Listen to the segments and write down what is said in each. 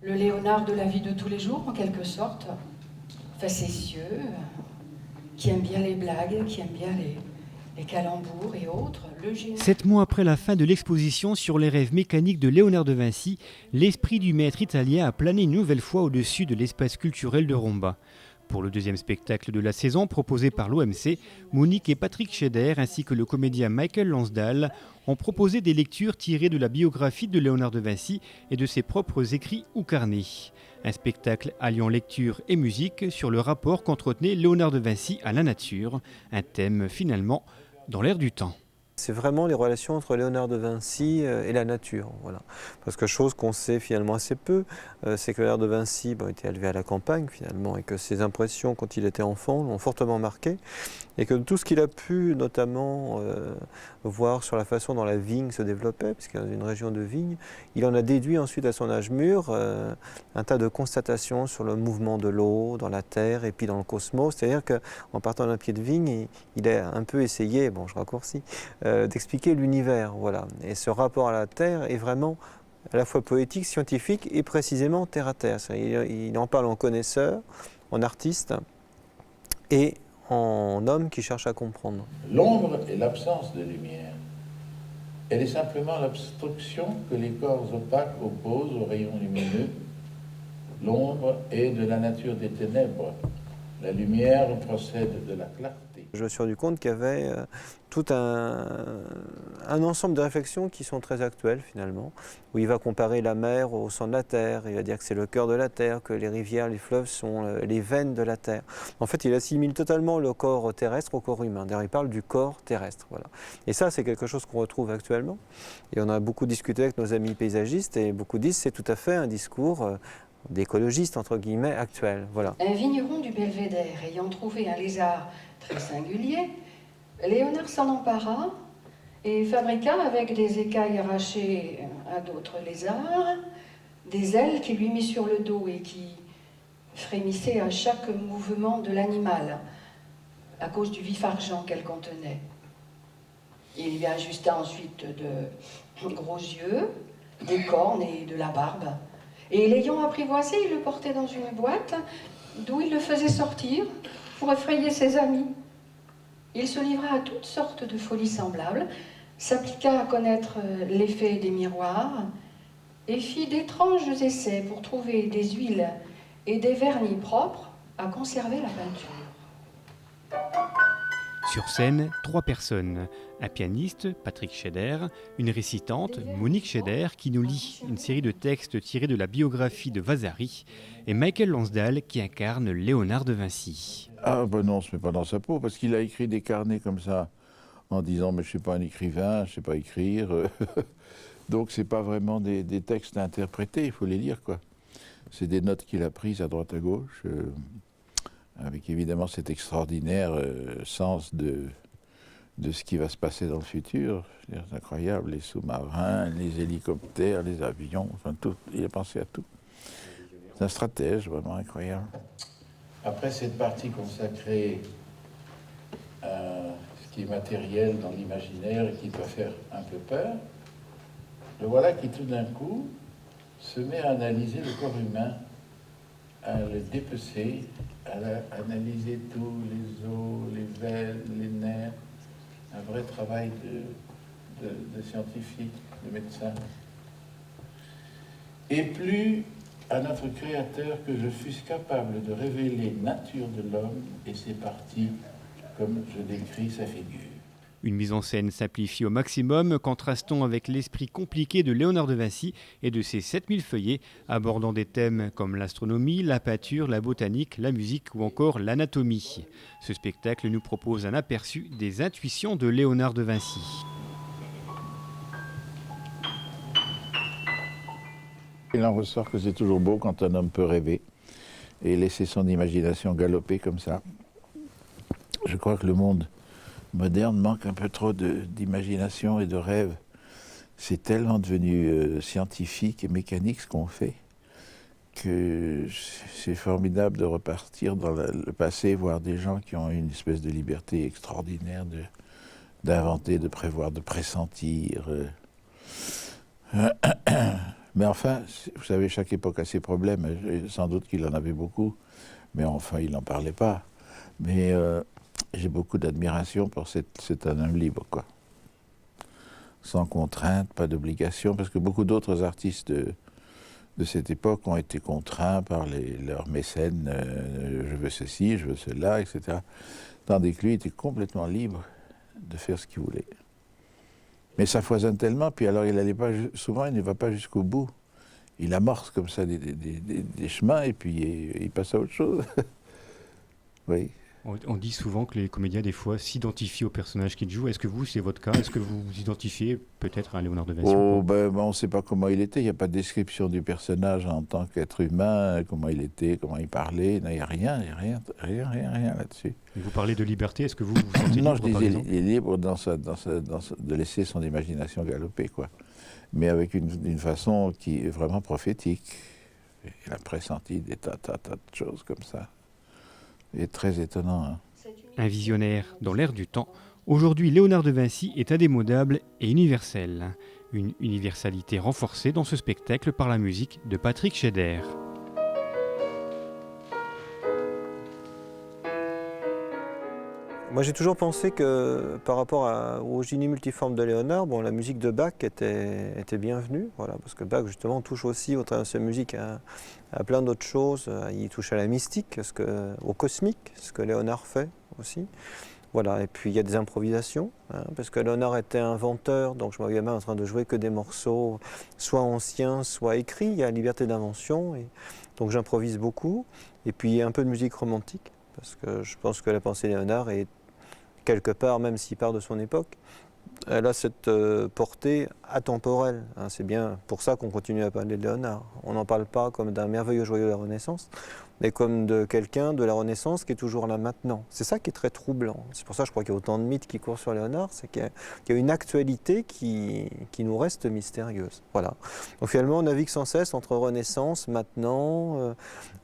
Le Léonard de la vie de tous les jours, en quelque sorte, facétieux, qui aime bien les blagues, qui aime bien les calembours et autres. 7 mois après la fin de l'exposition sur les rêves mécaniques de Léonard de Vinci, l'esprit du maître italien a plané une nouvelle fois au-dessus de l'espace culturel de Romba. Pour le deuxième spectacle de la saison proposé par l'OMC, Monique et Patrick Scheder ainsi que le comédien Michael Lansdal ont proposé des lectures tirées de la biographie de Léonard de Vinci et de ses propres écrits ou carnets. Un spectacle alliant lecture et musique sur le rapport qu'entretenait Léonard de Vinci à la nature, un thème finalement dans l'air du temps. C'est vraiment les relations entre Léonard de Vinci et la nature. Voilà. Parce que chose qu'on sait finalement assez peu, c'est que Léonard de Vinci était élevé à la campagne finalement et que ses impressions quand il était enfant l'ont fortement marqué et que tout ce qu'il a pu notamment voir sur la façon dont la vigne se développait, puisqu'il y a une région de vigne, il en a déduit ensuite à son âge mûr un tas de constatations sur le mouvement de l'eau dans la terre et puis dans le cosmos. C'est-à-dire qu'en partant d'un pied de vigne, il a un peu essayé, bon je raccourcis, d'expliquer l'univers. Voilà. Et ce rapport à la terre est vraiment à la fois poétique, scientifique et précisément terre à terre. Il en parle en connaisseur, en artiste et en homme qui cherche à comprendre. L'ombre est l'absence de lumière. Elle est simplement l'obstruction que les corps opaques opposent aux rayons lumineux. L'ombre est de la nature des ténèbres. La lumière procède de la clarté. Je me suis rendu compte qu'il y avait tout un ensemble de réflexions qui sont très actuelles finalement, où il va comparer la mer au sang de la terre, il va dire que c'est le cœur de la terre, que les rivières, les fleuves sont les veines de la terre. En fait, il assimile totalement le corps terrestre au corps humain. D'ailleurs, il parle du corps terrestre. Voilà. Et ça, c'est quelque chose qu'on retrouve actuellement. Et on a beaucoup discuté avec nos amis paysagistes et beaucoup disent que c'est tout à fait un discours d'écologiste, entre guillemets, actuel. Voilà. Un vigneron du Belvédère ayant trouvé un lézard très singulier, Léonard s'en empara et fabriqua avec des écailles arrachées à d'autres lézards des ailes qu'il lui mit sur le dos et qui frémissaient à chaque mouvement de l'animal à cause du vif argent qu'elles contenaient. Il lui ajusta ensuite de gros yeux, des cornes et de la barbe. Et l'ayant apprivoisé, il le portait dans une boîte d'où il le faisait sortir pour effrayer ses amis. Il se livra à toutes sortes de folies semblables, s'appliqua à connaître l'effet des miroirs et fit d'étranges essais pour trouver des huiles et des vernis propres à conserver la peinture. Sur scène, 3 personnes. Un pianiste, Patrick Scheder, une récitante, Monique Scheder, qui nous lit une série de textes tirés de la biographie de Vasari, et Michael Lansdal, qui incarne Léonard de Vinci. Ah ben non, on ne se met pas dans sa peau, parce qu'il a écrit des carnets comme ça, en disant « mais je ne suis pas un écrivain, je ne sais pas écrire ». Donc ce n'est pas vraiment des textes à interpréter, il faut les lire, quoi. C'est des notes qu'il a prises à droite à gauche, avec évidemment cet extraordinaire sens de ce qui va se passer dans le futur. C'est incroyable, les sous-marins, les hélicoptères, les avions, enfin tout, il a pensé à tout. C'est un stratège vraiment incroyable. Après cette partie consacrée à ce qui est matériel dans l'imaginaire et qui peut faire un peu peur, le voilà qui tout d'un coup se met à analyser le corps humain, à le dépecer, à analyser tous les os, les veines, les nerfs, un vrai travail de scientifique, de médecin. Et plus à notre Créateur que je fusse capable de révéler nature de l'homme et ses parties, comme je décris sa figure. Une mise en scène simplifiée au maximum, contrastant avec l'esprit compliqué de Léonard de Vinci et de ses 7000 feuillets, abordant des thèmes comme l'astronomie, la peinture, la botanique, la musique ou encore l'anatomie. Ce spectacle nous propose un aperçu des intuitions de Léonard de Vinci. Il en ressort que c'est toujours beau quand un homme peut rêver et laisser son imagination galoper comme ça. Je crois que le monde moderne manque un peu trop d'imagination et de rêve. C'est tellement devenu scientifique et mécanique ce qu'on fait que c'est formidable de repartir dans le passé, voir des gens qui ont une espèce de liberté extraordinaire d'inventer, de prévoir, de pressentir. Mais enfin, vous savez, chaque époque a ses problèmes, et sans doute qu'il en avait beaucoup, mais enfin, il n'en parlait pas. Mais j'ai beaucoup d'admiration pour cet homme libre, quoi. Sans contrainte, pas d'obligation, parce que beaucoup d'autres artistes de cette époque ont été contraints par leurs mécènes, je veux ceci, je veux cela, etc. Tandis que lui était complètement libre de faire ce qu'il voulait. Mais ça foisonne tellement, puis alors souvent il ne va pas jusqu'au bout. Il amorce comme ça des chemins et puis il passe à autre chose. Oui. On dit souvent que les comédiens, des fois, s'identifient au personnage qu'ils jouent. Est-ce que vous, c'est votre cas? Est-ce que vous vous identifiez peut-être à Léonard de Vinci? Oh, on ne sait pas comment il était. Il n'y a pas de description du personnage en tant qu'être humain, comment il était, comment il parlait. Il n'y a rien là-dessus. Et vous parlez de liberté. Est-ce que vous vous sentez Non, libre, je par disais, exemple? il est libre de laisser son imagination galoper, quoi. Mais avec une façon qui est vraiment prophétique. Il a pressenti des tas de choses comme ça. C'est très étonnant. Hein. Un visionnaire dans l'air du temps, aujourd'hui Léonard de Vinci est indémodable et universel. Une universalité renforcée dans ce spectacle par la musique de Patrick Scheder. Moi, j'ai toujours pensé que par rapport au génie multiforme de Léonard, la musique de Bach était bienvenue, voilà, parce que Bach, justement, touche aussi, au travers de sa musique, à plein d'autres choses. Il touche à la mystique, au cosmique, ce que Léonard fait aussi. Voilà. Et puis, il y a des improvisations, parce que Léonard était inventeur, donc je me voyais bien en train de jouer que des morceaux, soit anciens, soit écrits. Il y a liberté d'invention, donc j'improvise beaucoup. Et puis, un peu de musique romantique, parce que je pense que la pensée de Léonard est quelque part, même s'il part de son époque, elle a cette portée atemporelle. C'est bien pour ça qu'on continue à parler de Léonard. On n'en parle pas comme d'un merveilleux joyau de la Renaissance, mais comme de quelqu'un de la Renaissance qui est toujours là maintenant. C'est ça qui est très troublant. C'est pour ça que je crois qu'il y a autant de mythes qui courent sur Léonard, c'est qu'il y a une actualité qui nous reste mystérieuse. Voilà. Donc finalement, on navigue sans cesse entre Renaissance, maintenant,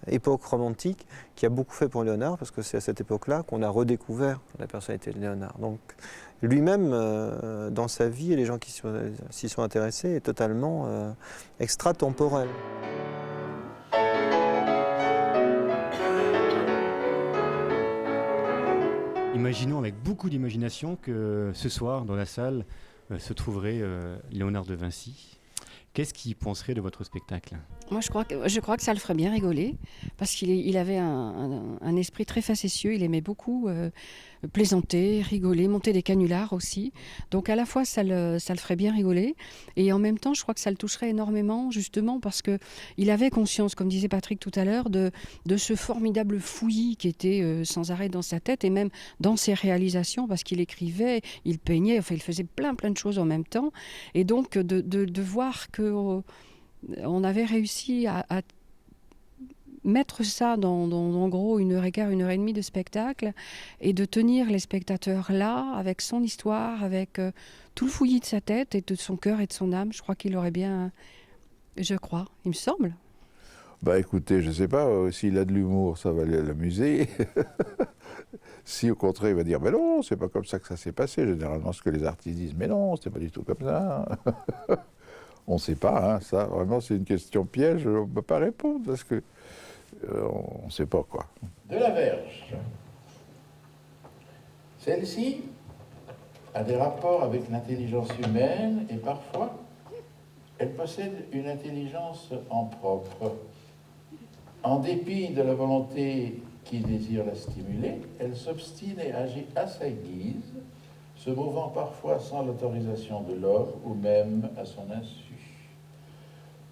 époque romantique, qui a beaucoup fait pour Léonard, parce que c'est à cette époque-là qu'on a redécouvert la personnalité de Léonard. Donc lui-même, dans sa vie, et les gens qui s'y sont intéressés, est totalement extratemporel. Imaginons avec beaucoup d'imagination que ce soir, dans la salle, se trouverait Léonard de Vinci. Qu'est-ce qu'il penserait de votre spectacle? Moi, je crois que ça le ferait bien rigoler, parce qu'il avait un esprit très facétieux. Il aimait beaucoup plaisanter, rigoler, monter des canulars aussi. Donc, à la fois, ça le ferait bien rigoler, et en même temps, je crois que ça le toucherait énormément, justement, parce qu'il avait conscience, comme disait Patrick tout à l'heure, de ce formidable fouillis qui était sans arrêt dans sa tête, et même dans ses réalisations, parce qu'il écrivait, il peignait, enfin, il faisait plein de choses en même temps. Et donc, de voir que on avait réussi à mettre ça dans en gros 1h15, 1h30 de spectacle, et de tenir les spectateurs là, avec son histoire, avec tout le fouillis de sa tête et de son cœur et de son âme. Je crois qu'il aurait bien... il me semble. Écoutez, je ne sais pas, s'il a de l'humour, ça va l'amuser. Si au contraire, il va dire, mais non, c'est pas comme ça que ça s'est passé. Généralement, ce que les artistes disent, mais non, c'est pas du tout comme ça. On ne sait pas, hein, ça, vraiment, c'est une question piège, on ne peut pas répondre, parce que on ne sait pas, quoi. De la Verge. Celle-ci a des rapports avec l'intelligence humaine, et parfois, elle possède une intelligence en propre. En dépit de la volonté qui désire la stimuler, elle s'obstine et agit à sa guise, se mouvant parfois sans l'autorisation de l'homme ou même à son insu.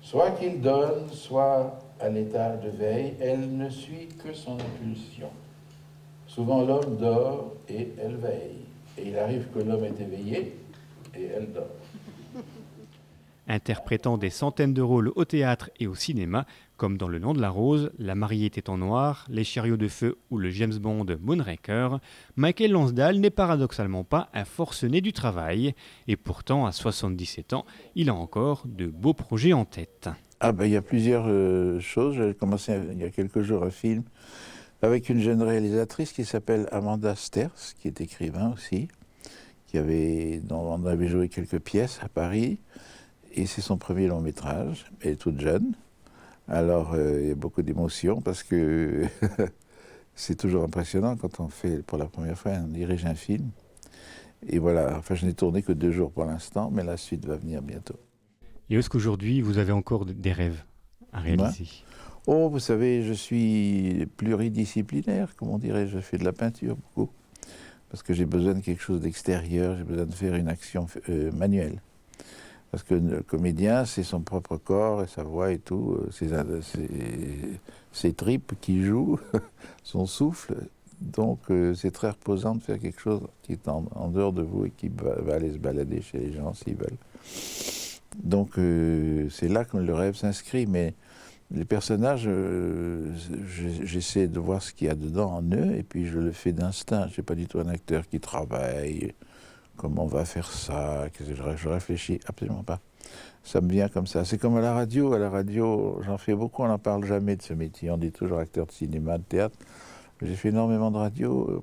Soit qu'il donne, soit à l'état de veille, elle ne suit que son impulsion. Souvent l'homme dort et elle veille, et il arrive que l'homme est éveillé et elle dort. Interprétant des centaines de rôles au théâtre et au cinéma, comme dans Le Nom de la Rose, La mariée était en noir, Les chariots de feu ou le James Bond Moonraker, Michael Lonsdale n'est paradoxalement pas un forcené du travail, et pourtant, à 77 ans, il a encore de beaux projets en tête. Il y a plusieurs choses. J'ai commencé il y a quelques jours un film avec une jeune réalisatrice qui s'appelle Amanda Sters, qui est écrivain aussi, dont on avait joué quelques pièces à Paris. Et c'est son premier long métrage. Elle est toute jeune. Alors, il y a beaucoup d'émotions parce que c'est toujours impressionnant quand on fait pour la première fois, on dirige un film. Et voilà, enfin je n'ai tourné que 2 jours pour l'instant, mais la suite va venir bientôt. Et est-ce qu'aujourd'hui, vous avez encore des rêves à réaliser? Oh, vous savez, je suis pluridisciplinaire, comme on dirait, je fais de la peinture beaucoup. Parce que j'ai besoin de quelque chose d'extérieur, j'ai besoin de faire une action manuelle. Parce que le comédien, c'est son propre corps et sa voix et tout, ses tripes qui jouent, son souffle. Donc c'est très reposant de faire quelque chose qui est en dehors de vous et qui va aller se balader chez les gens s'ils veulent. Donc c'est là que le rêve s'inscrit. Mais les personnages, j'essaie de voir ce qu'il y a dedans en eux et puis je le fais d'instinct. Je ne suis pas du tout un acteur qui travaille. Comment on va faire ça? Je réfléchis absolument pas. Ça me vient comme ça. C'est comme à la radio. À la radio, j'en fais beaucoup, on n'en parle jamais de ce métier. On dit toujours acteur de cinéma, de théâtre. J'ai fait énormément de radio.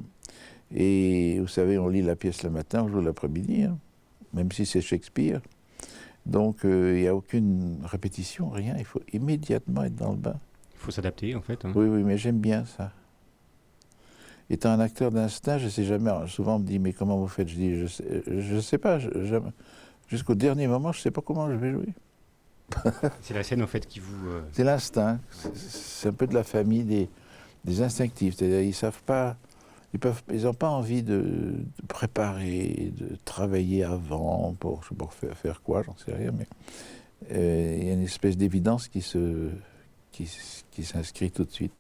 Et vous savez, on lit la pièce le matin, on joue l'après-midi, hein, même si c'est Shakespeare. Donc il n'y a aucune répétition, rien. Il faut immédiatement être dans le bain. Il faut s'adapter, en fait. Hein. Oui, oui, mais j'aime bien ça. Étant un acteur d'instinct, je ne sais jamais. Souvent, on me dit, mais comment vous faites? Je dis, je sais pas. Jusqu'au dernier moment, je ne sais pas comment je vais jouer. C'est la scène, en fait, qui vous... C'est l'instinct. C'est un peu de la famille des instinctifs. C'est-à-dire, ils savent pas... Ils n'ont pas envie de préparer, de travailler avant pour faire quoi, j'en sais rien. Mais il y a une espèce d'évidence qui s'inscrit tout de suite.